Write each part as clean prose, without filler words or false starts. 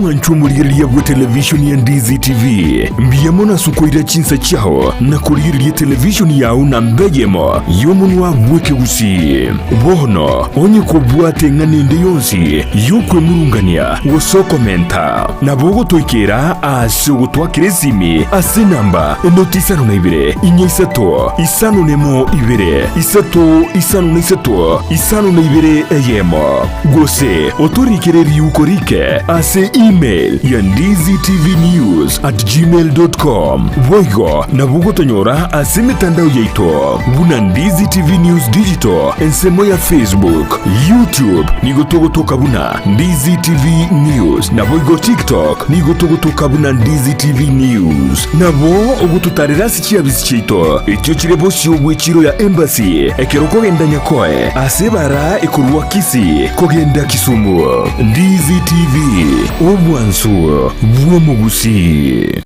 mwancho muriria bwa televishoni ya Ndizi TV. Mbiyemo na sukoira chinsa chao na kuriria televishoni yao na mbegemo yomunwa bweke gusi. Bono, onye kubwate nganende yonsi yokwe murungania woso komenta. Na bogo toikera ase gutwakire simi ase namba notisano na ibere inyisato isano nemo ibere isato isano na isato isano na ibere eyemo gose otorikere ukorike ase email ya ndizitv.news@gmail.com. Voigo na bugo tonyora ase mitandao yaito buna Ndizi TV News Digital ensemo ya Facebook, YouTube nigotogotoka buna Ndizi TV News na voigo TikTok nigotogotoka buna Ndizi TV News. Nabo ogututarira sikia bisichito ekyo kirebo cyobwechiro ya embassy ekeroko genda nyakoe asebara ekurwa kisi kogenda Kisumu. Ndizi TV obwansu bwomugusi.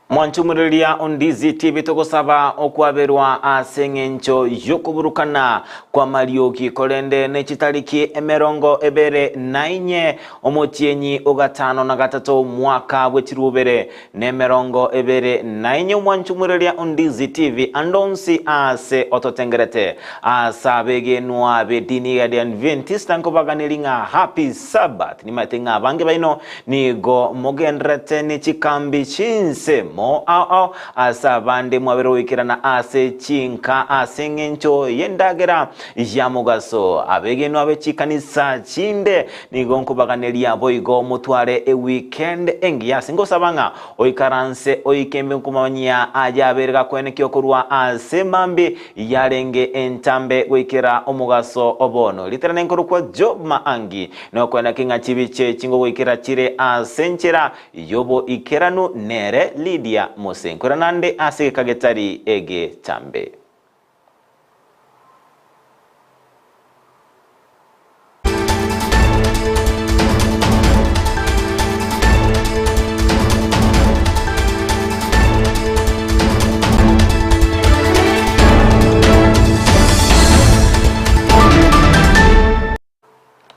Mwanchumulilia Ndizi TV tokosaba okwaberwa asengencho yokuburukana kwa Marioki kolende nechitaliki emerongo ebere nainye omotienyi ogatano na gatatu mwaka wechirubere nemerongo ebere nainye. Mwanchumulilia Ndizi TV andonsi ase ototengerete asabege nuabe dini ya Adventista nkobaganilinga happy Sabbath ni matenga bange baino ni go mogendrete ni chikambi chinse ao asabande mwabero wikirana ase chinka asengencho yendagera ya mugaso abegeno abechikanisa chinde nigonko baganelia boigo mutware weekend engi yasingo sabanga oikaranse oikembe nkumanya ajaberga kwene kyokurwa ase mambi yarenge entambe wikira omugaso obono literane nkuru kwa Job Maangi no kwena kinga chibiche chingo wikira chire asenchera yobo ikeranu nere Lydia Mosenkura nande ase kagetari ege tambe.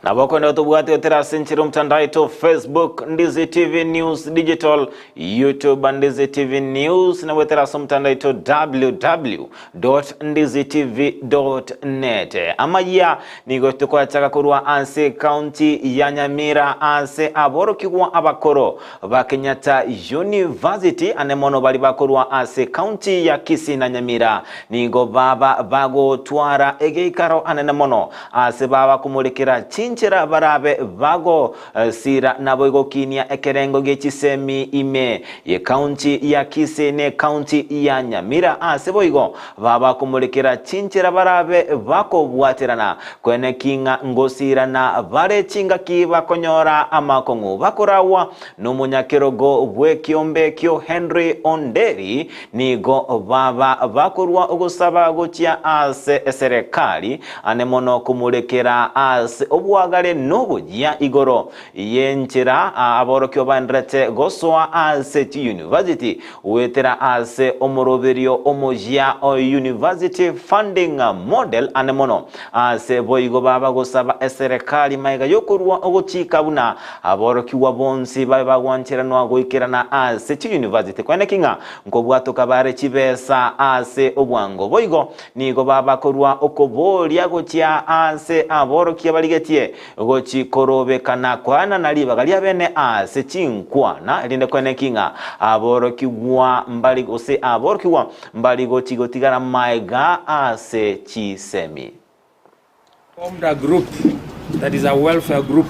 Na wako na utubuwate utera senchiro mtandaito Facebook Ndizi TV News Digital, YouTube Ndizi TV News na wetera so mtandaito www.ndizitv.net. Ama ya nigoto kwa chaka kurwa anse county ya Nyamira anse aboro kikuwa abakoro Kenyatta University anemono bali bakurwa anse county ya Kisii na Nyamira nigo baba bago twara egeikaro anemono anse baba kumulikira chinchira barabe bago sira naboigo kinia ekerengo gechisemi ime ye county ya Kisii ne county ya Nyamira aseboigo baba kumulikira chinchira barabe bako bwaterana kwene kinga ngosira na bare chinga kiba konyora amakongu bakorawa n'umunyakirogo bwekiombe kyo Henry Onderi nigo baba bakorwa ogusaba gokia ase serikali anemono kumulikira ase obwagale n'obujya igoro yenchera aborokyo bandrete goswa ase university wetera ase omoroberio omojia university funding model anemono ase boigo baba gosaba serikali maiga yokurwa ogochika buna aborokiwa bonsi baba gwanchera no agoikirana ase university kwene kinga nkobwato kabare chibesa ase obwango boigo nigo baba korwa okobolia gochia ase aborokia baligetie gochi korobe kana kwana naliba galia bene ase chinkwana linde kwene kinga aborokiwa mbali gose aborokiwa mbali gochi gotigara maiga ase chisemi. Formed a group that is a welfare group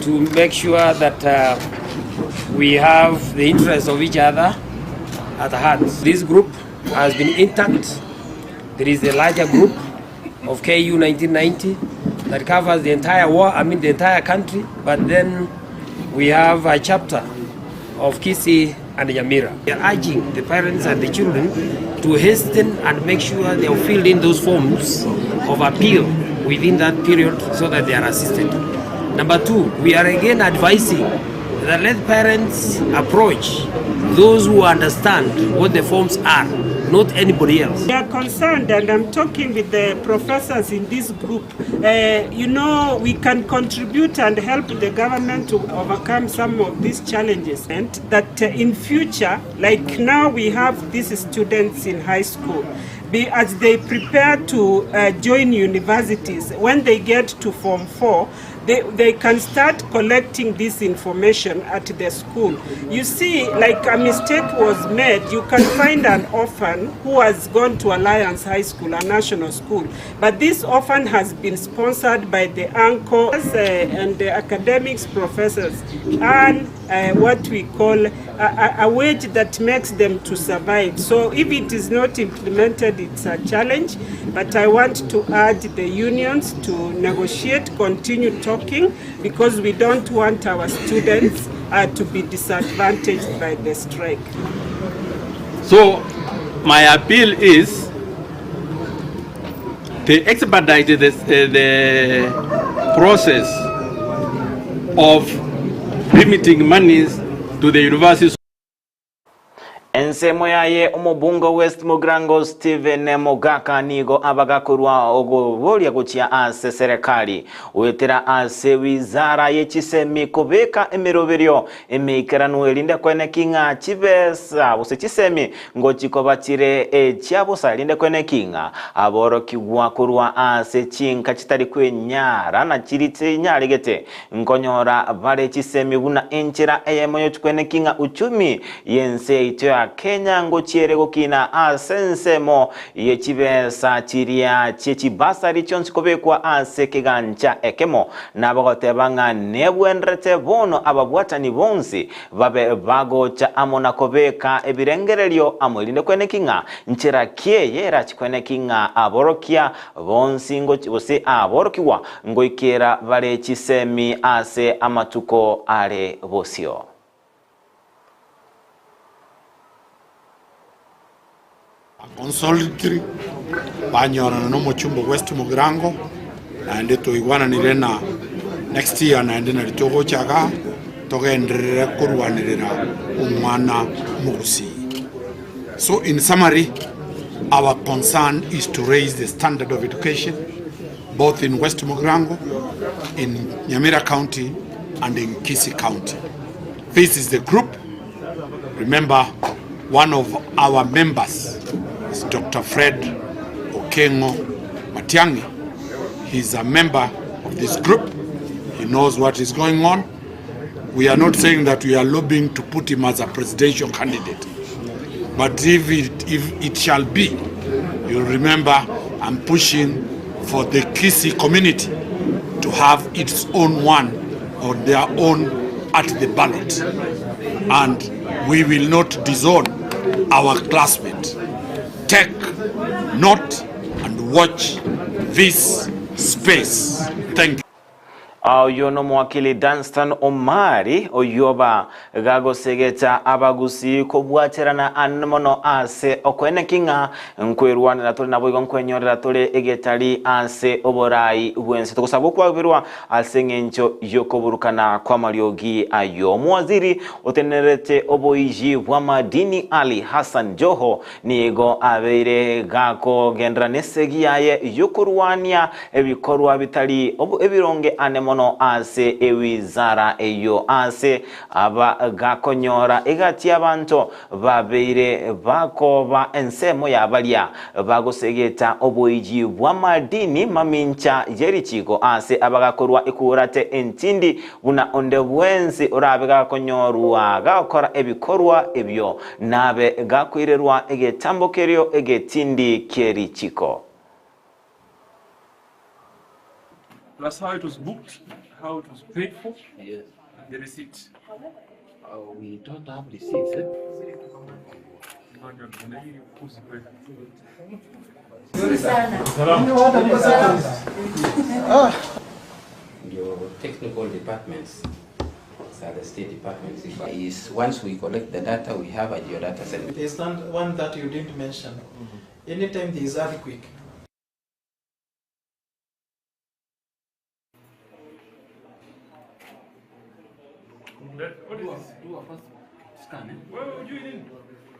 to make sure that we have the interests of each other at heart. This group has been intact. There is a larger group of KU 1990 that covers the entire the entire country, but then we have a chapter of Kisii and Nyamira. We are urging the parents and the children to hasten and make sure they have filled in those forms of appeal within that period so that they are assisted. Number two, we are again advising that let parents approach those who understand what the forms are, not anybody else. We are concerned, and I'm talking with the professors in this group. We can contribute and help the government to overcome some of these challenges. And that in future, like now we have these students in high school, as they prepare to join universities, when they get to Form 4, they can start collecting this information at the school. You see, like a mistake was made, you can find an orphan who has gone to Alliance High School, a national school, but this orphan has been sponsored by the uncles and the academics professors, and what we call a wage that makes them to survive. So if it is not implemented, it's a challenge, but I want to urge the unions to negotiate, continue talking, because we don't want our students to be disadvantaged by the strike. So my appeal is to expedite the process of remitting monies to the universities. Ensemo yaye omubungo West Mugrango Steven Mogaka nigo abagakurwa ogobolya kuchia ase serikali wetera ase wizara yechisemi kubeka emiroberyo emikirano elinde kwene kinga chibesa bose chisemi ngo chikoba chire ekyabo salinde kwene kinga aboro kigwa kurwa ase chinka chitari kwenyara na chiritse nyaregete nkonyora bare chisemi buna enchera eyemoyo kwene kinga uchumi yense ito Kenya ngo chierego kina asensemo yechibesa chiria chechibasari chonsi kobekwa ase kigancha ekemo nabagotebanga nebwenrete bono ababwatani bonsi babe bagocha amona kobeka ebirengerelyo amulinde kwene kinga nchera kie yera chikwene kinga aborokia bonsi ngo bose aborokiwa ngo ikera bare chisemi ase amatuko ale bosio. Consolidatory banyorana no muchumbo West Mugrango naende toigwana nirena next year naende na litogo chaga togendrera kurwanirira umwana mugusi. So in summary, our concern is to raise the standard of education both in West Mugrango, in Nyamira County and in Kisii County. This is the group. Remember, one of our members is Dr. Fred Okengo Matiang'i. He's a member of this group. He knows what is going on. We are not saying that we are lobbying to put him as a presidential candidate. But if it shall be, you'll remember I'm pushing for the Kisii community to have its own one or their own at the ballot. And we will not disown our classmates. Take note and watch this space. Thank you. Yono mwakili Danstan Omari oyoba gago segeta abagusi kobwaterana anmono ase okwene kinga nkwerwana natole nabwo nkwenyorera tole egetali ase oborai wense tokosabo kwabirwa asengencho yokoburukana kwa maliogi ayo mwaziri otenerete oboiji bwa madini Ali Hassan Joho nigo abeire gako gendra nesegiaye yokurwania ebikorwa bitali obo ebironge anemono ase ewizara eyo ase aba gakonyora egati abantu babeire bakoba ensemo yabalya bagosegeta oboiji bwa madini mamincha yerichiko ase abagakorwa ikurate entindi buna onde bwenzi orabe gakonyorwa gakora ebikorwa ebyo nabe gakwirerwa egetambokeryo egetindi kerichiko. Plus how it was booked, how it was paid for, yes, the receipt. We don't have receipts. Your technical departments, so the state departments, is once we collect the data, we have a geodata center. There's one that you didn't mention. Anytime there is earthquake, What is this? Do a first scan. Where would you in?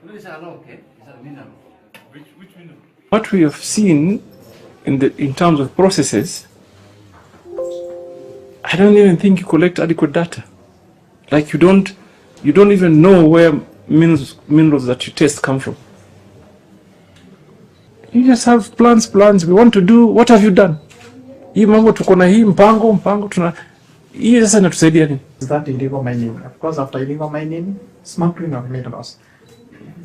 No, it's a lock, okay? It's a mineral. Which window? What we have seen in terms of processes, I don't even think you collect adequate data. Like you don't even know where minerals that you test come from. You just have plans. We want to do. What have you done? Hii mambo tuko na hii mpango tuna hii sasa inatusaidia nini? Is that illegal mining? Of course, after illegal mining, smuggling of minerals.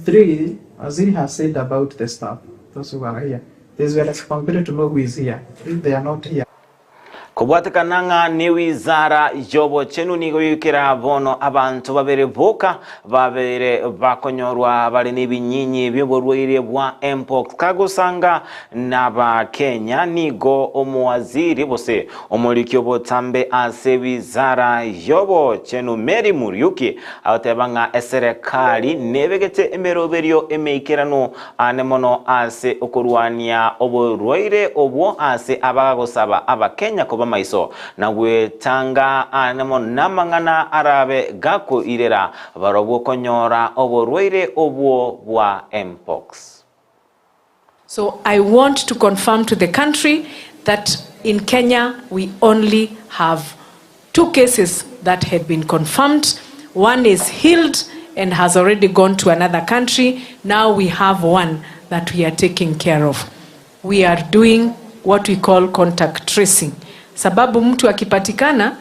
3, Aziri has said about the staff, those who are here. There's a responsibility to know who is here. If they are not here. Kubwatikananga ni wizara yobo chenu nigo yukira bono abantu babere boka babere bakonyorwa bali nibinyinyi byoborwire bwa mpox kagusanga naba Kenya nigo omuwaziri bose omulikyo botambe ase wizara yobo chenu Mary Muriuki awatebanga eserekali nebegete emeroberio emeikirano anemono ase okurwania oborwire obwo ase abagosaba abakenya maiso na wetanga anemo namangana arabe gako irera barobo konyora oborwire obwo bwa mpox. So I want to confirm to the country that in Kenya we only have 2 cases that had been confirmed. One is healed and has already gone to another country. Now we have one that we are taking care of. We are doing what we call contact tracing. Sababu mtu akipatikana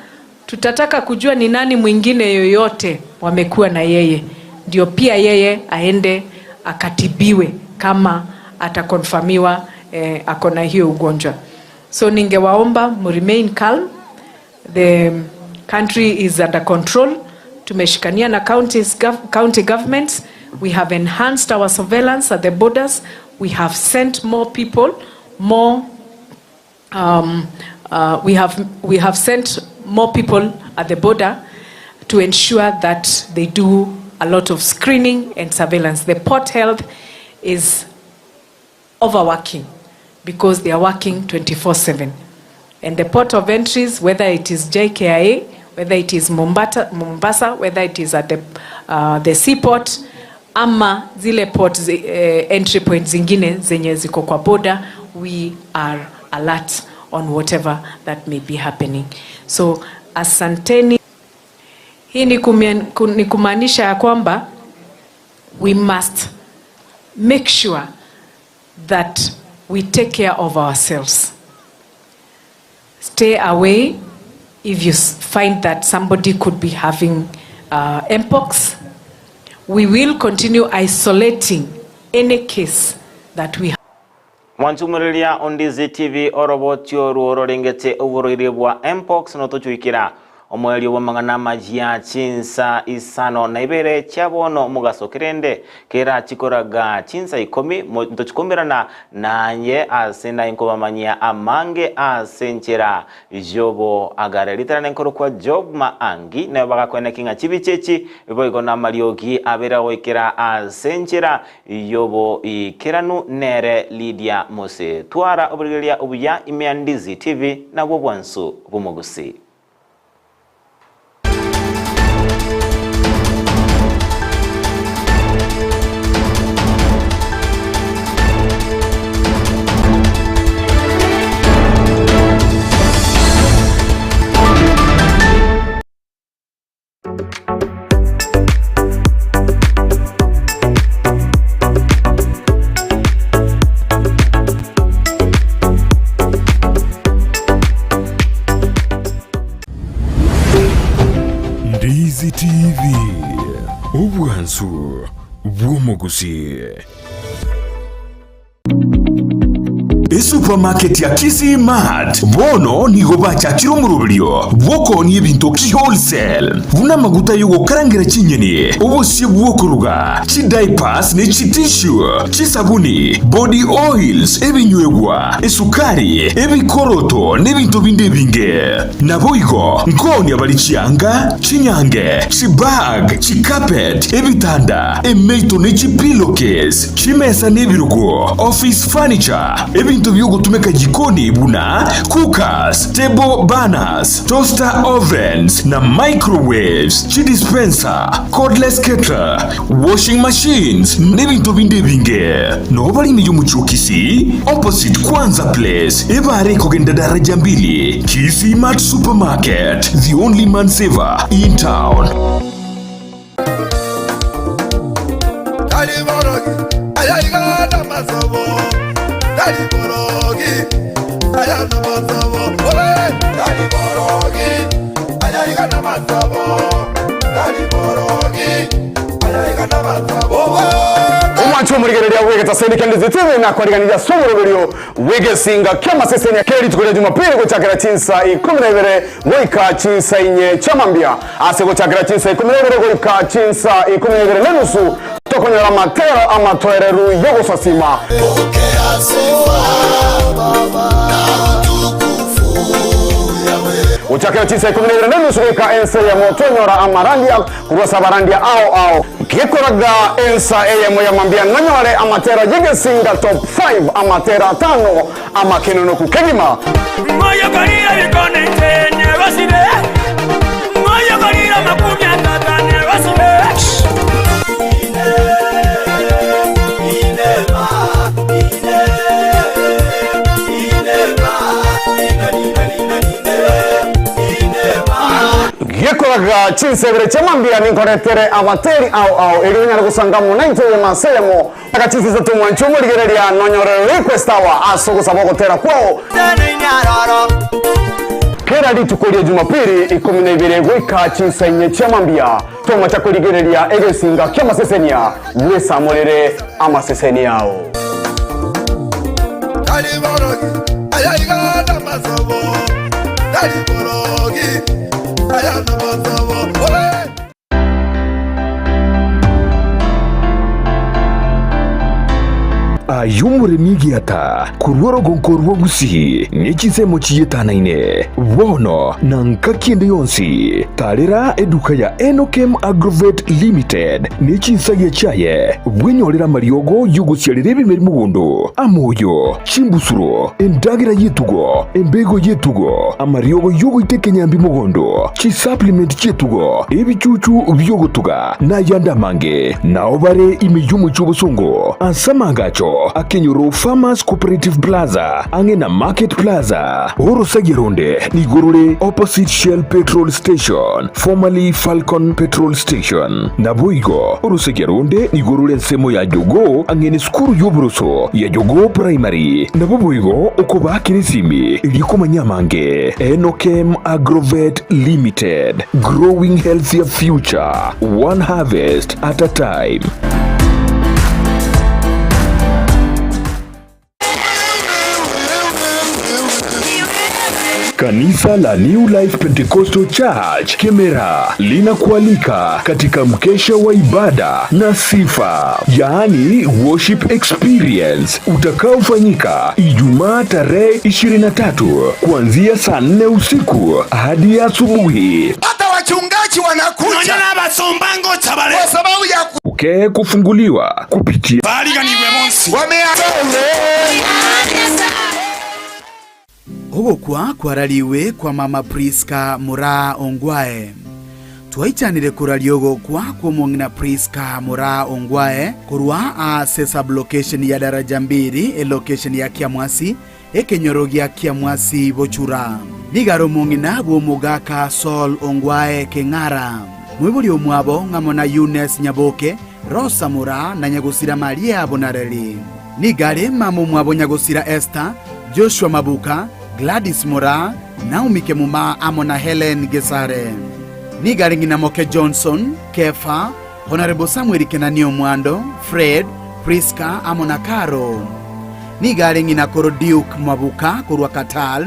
tutataka kujua ni nani mwingine yoyote wamekuwa na yeye, ndio pia yeye aende akatibiwe kama atakonfirmiwa akona hiyo ugonjwa. So ningewaomba mu remain calm. The country is under control. Tumeshikania na county governments. We have enhanced our surveillance at the borders. We have sent more people, we have sent more people at the border to ensure that they do a lot of screening and surveillance. The port health is overworking because they are working 24/7. And the port of entries, whether it is JKIA, whether it is Mombasa, whether it is at the seaport, ama zile port entry points zingine zenye ziko kwa border, we are alert on whatever that may be happening. So asanteni. Hii ni kumaanisha ya kwamba we must make sure that we take care of ourselves. Stay away if you find that somebody could be having mpox. We will continue isolating any case that we have. Mwanchumurilia Ondizi TV orobotio ruororengete uburire bwa mpox no tochuikira omweli w'amangana majia chinsa isano na ibere cyabono mugasokerende kera chikoraga chinsa 10 ntochikomerana nanye asenda inkobamanya amange asenchera jobo agare literane nkoro kwa job maangi na bagakwena kinga chibichechi boigona mariogi abera wekera asenchera yobo ikeranu nere Lydia Mose twara oburilia obuya Ondizi TV na bobwansu bumugusi. Ondizi TV ubwansu bw'umugusi. Supermarket ya Kisii Mart bono nigo bachakira umurubyo bwoko ni ibintu ki wholesale buna maguta yo gukarangira kinyeni ubusi bwokuruga ki diapers ne ki tissue ki sabuni body oils ebinywegwa esukari ebikoroto n'ibintu binde binge naboigo nkoni abalikianga kinyange ki bag ki carpet ebitanda emeito ne ki pillowcase ki mesa n'ebirugo office furniture ebintu byonthe byogutumika jikoni buna cookers, table burners, toaster ovens na microwaves, chi dispenser, cordless kettle, washing machines n'ebintu bindi binge. No bali miyo muchukisi opposite Kwanza Place ebare kugenda daraja mbili Kismat Supermarket, the only man saver in town. Umwanchu murigereria wege taseni kandi zitebe na kwariganira somororio wege singa kama seseni ya keri tukule Jumapili kuchakira chinsa 12 goika chinsa inye chamambia ase kuchakira chinsa 12 goika chinsa 12 nenusu tokonyera matero ama toereru yogo sasima uchakira chinsa 12 nenusu goika ense ya motonyora amarandia kurosa barandia ao kikoraga ensa eyemo ya mambia nanyore amatera jigesinga top 5 amatera 5 amakenono kukegima moyo gorira bikone tenye basire moyo gorira makumya tatane basire yekoraga chinsebere chamambia ninkoretere amateri au irinyara gusangamu naito ye masemo akachisiza tumwanchu murigereria nonyorero request awa aso gusaba gutera kwao kera litukoria Jumapili 12 gwika chinsa inye chamambia toma chakurigereria egesinga kyamasesenia wesamorere amaseseni yao ayumure migiata kurworo gonkorwo gusihi n'ikisemo kiyetanaine wono na nkakiende yonsi tarera eduka ya Enokem Agrovet Limited n'ikisage cyaye bwenyorera mariogo yugusyarire ebimeri mugondo amoyo chimbusuro endagira yetugo embego yetugo amariogo yugo itekenyambi mugondo chi supplement chetugo ebichuchu byogotuga na yandamange na obare imiyumu cy'ubusongo ansamangacho Akenyoro Farmers Cooperative Plaza angena Market Plaza Orosagironde nigorore opposite Shell Petrol Station formerly Falcon Petrol Station Naboigo Orosagironde nigorore nsemo ya Jogo angene skuru y'uburoso ya Jogo Primary Naboigo okoba kirisimi iliko manyamange Enokem Agrovet Limited, growing healthier future one harvest at a time. Kanisa la New Life Pentecostal Church Kemera linakualika katika mkesha wa ibada na sifa, yaani worship experience, utakaofanyika Ijumaa tarehe 23 kuanzia saa 4 usiku hadi asubuhi. Hata wachungaji wanakuja na basombango tabale kwa sababu ya kufunguliwa kupitia Ogokwa kwarariwe kwa mama Priska Mura Ongwae. Tuwaichanire kurariogo kwa mwongina Priska Mura Ongwae kurwa ase sublocation ya daraja mbiri location ya Kiamwasi ekenyorogia Kiamwasi Bochura. Nigaro mwongina bwomugaka Sol Ongwae Kengara. Mwibuli omwabo ngamona Yunes Nyaboke, Rosa Mura na Nyagusira Maria Bonareli. Nigare mamu mwabo Nyagusira Esther, Joshua Mabuka, Gladys Mura, Naomi Kemuma amona Helen Gesare. Nigaringi na Moke Johnson, Kefa, Honorable Samuel Kenanio Mwando, Fred, Priska amona Karo. Nigaringi na Koro Duke Mabuka kurwa Katal,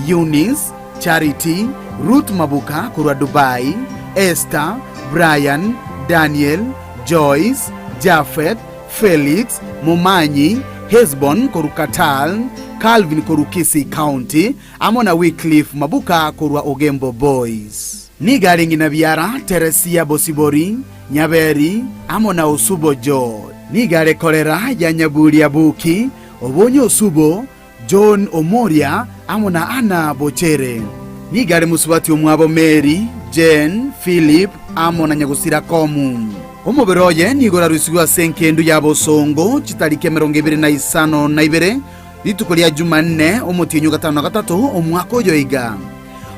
Eunice, Charity, Ruth Mabuka kurwa Dubai, Esther, Brian, Daniel, Joyce, Jafet, Felix, Mumanyi, Hezbon Korukatal, Calvin Korukisi County, amona Wycliffe Mabuka kurwa Ogembo Boys. Nigaringi na biara Teresia Bosibori, Nyaberi, amona Osubo George. Nigare kolera ya Nyaburi Abuki, Obonyo Osubo, John Omoria amo na Anna Bochere. Nigare musubati omwabo Mary, Jen, Philip amo na Nyagusira Komu. Omoberoye nigora rusigwa senkendu ya Bosongo chitarike 25 rituko lya Jumanne omutinyu 5 omwaka oyoiga.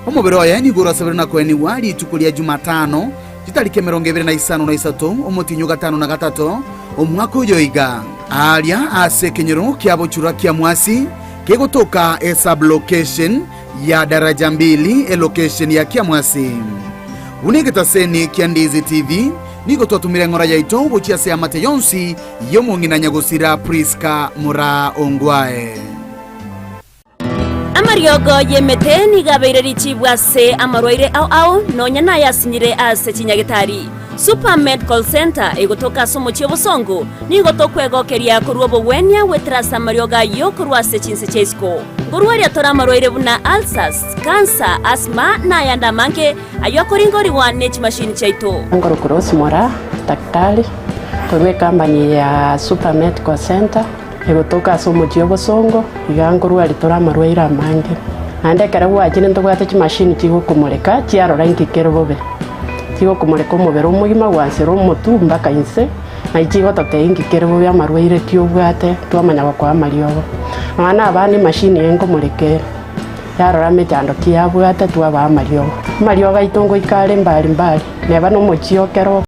Omoberoye nigora saberana kweni wali rituko lya Jumatano chitarike 25 omutinyu 5 omwaka oyoiga. Alia asekenyero kiabo chura kia mwasi kegotoka sub-location ya daraja 2 location ya Kiamwasi. Unigeta seni Kiandizi TV niko twatumire ngora yaito buchia se amate yonsi yomongina Nyagusira Priska Mura Ongwae. Amariogo yemete nigabeire richibwa se amarwaire au nonya na yasinyire ase Chinyagitari. Super Medical Center egotoka somo chiobosongo nigotokwegokeria kuruobo wenya wetrasa marioga yo kurwase chinse chesko. Kurwaria tora marwaire buna ulcers, cancer, asthma na yanda manke ayokoringori wa nech machine chaito. Ngoro Cross Mora daktari kurwe company ya Super Medical Center egotoka somo chiobosongo igangorwari tora marwaire manke. Ande karawa chine ndogwate chi machine chigo kumureka chiarora inkikero bobe. Tigo kumureka omubere omugima gwansira omotu mpaka inse na ichigo tatengikere bobe amarwaire kiobwate twamanya bakwa mariogo abana abandi machine engo murekere yarora mechando kiabwate twaba mariogo itongo ikare mbali neba no mochiokero.